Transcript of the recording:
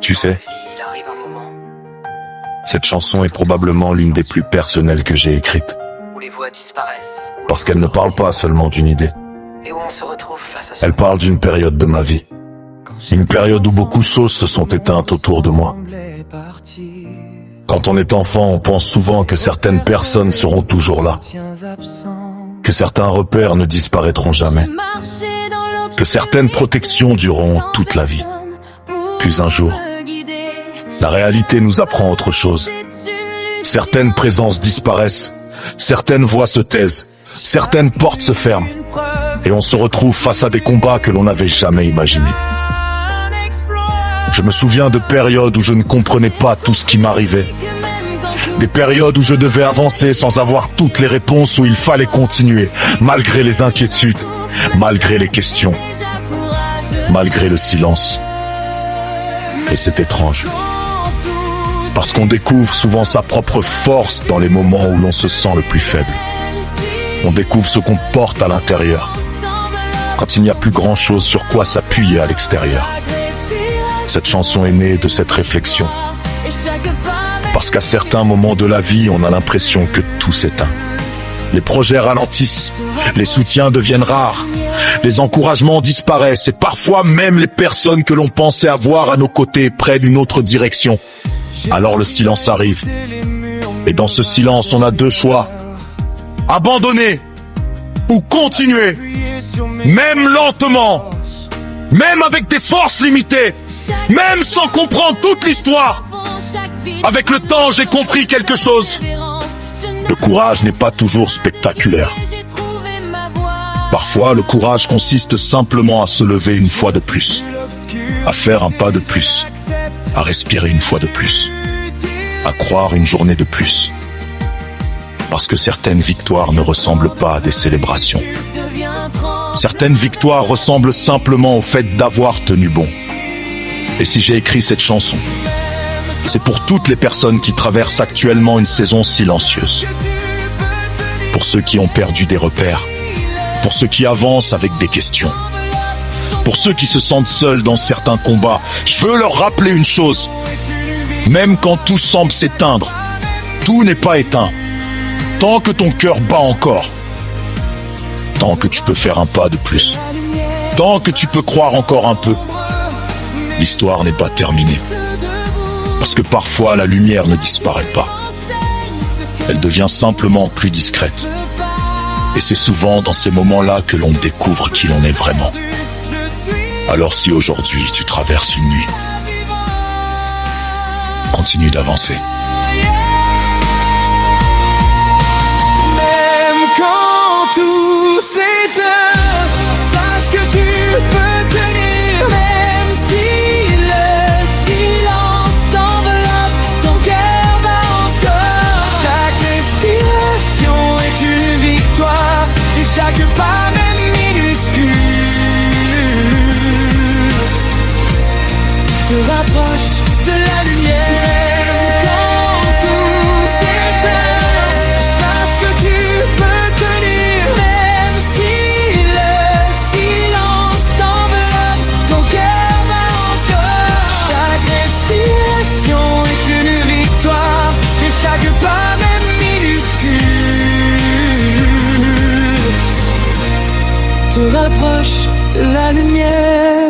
Tu sais, cette chanson est probablement l'une des plus personnelles que j'ai écrites. Parce qu'elle ne parle pas seulement d'une idée. Elle parle d'une période de ma vie. Une période où beaucoup de choses se sont éteintes autour de moi. Quand on est enfant, on pense souvent que certaines personnes seront toujours là. Que certains repères ne disparaîtront jamais. Que certaines protections dureront toute la vie. Puis un jour, la réalité nous apprend autre chose. Certaines présences disparaissent, certaines voix se taisent, certaines portes se ferment, et on se retrouve face à des combats que l'on n'avait jamais imaginés. Je me souviens de périodes où je ne comprenais pas tout ce qui m'arrivait. Des périodes où je devais avancer sans avoir toutes les réponses, où il fallait continuer, malgré les inquiétudes, malgré les questions, malgré le silence. Et c'est étrange. Parce qu'on découvre souvent sa propre force dans les moments où l'on se sent le plus faible. On découvre ce qu'on porte à l'intérieur, quand il n'y a plus grand-chose sur quoi s'appuyer à l'extérieur. Cette chanson est née de cette réflexion. Parce qu'à certains moments de la vie, on a l'impression que tout s'éteint. Les projets ralentissent, les soutiens deviennent rares, les encouragements disparaissent et parfois même les personnes que l'on pensait avoir à nos côtés prennent une autre direction. Alors le silence arrive. Et dans ce silence, on a deux choix. Abandonner ou continuer, même lentement, même avec des forces limitées, même sans comprendre toute l'histoire. Avec le temps, j'ai compris quelque chose. Le courage n'est pas toujours spectaculaire. Parfois, le courage consiste simplement à se lever une fois de plus, à faire un pas de plus, à respirer une fois de plus, à croire une journée de plus. Parce que certaines victoires ne ressemblent pas à des célébrations. Certaines victoires ressemblent simplement au fait d'avoir tenu bon. Et si j'ai écrit cette chanson, c'est pour toutes les personnes qui traversent actuellement une saison silencieuse. Pour ceux qui ont perdu des repères. Pour ceux qui avancent avec des questions. Pour ceux qui se sentent seuls dans certains combats. Je veux leur rappeler une chose. Même quand tout semble s'éteindre, tout n'est pas éteint. Tant que ton cœur bat encore. Tant que tu peux faire un pas de plus. Tant que tu peux croire encore un peu. L'histoire n'est pas terminée. Parce que parfois la lumière ne disparaît pas. Elle devient simplement plus discrète. Et c'est souvent dans ces moments-là que l'on découvre qui l'on est vraiment. Alors si aujourd'hui tu traverses une nuit, continue d'avancer. Même quand tout s'éteint, sache que tu peux tenir. Même si le silence t'enveloppe, ton cœur bat encore. Chaque respiration est une victoire, et chaque pas même minuscule te rapproche de la lumière. Chaque pas même minuscule te rapproche de la lumière.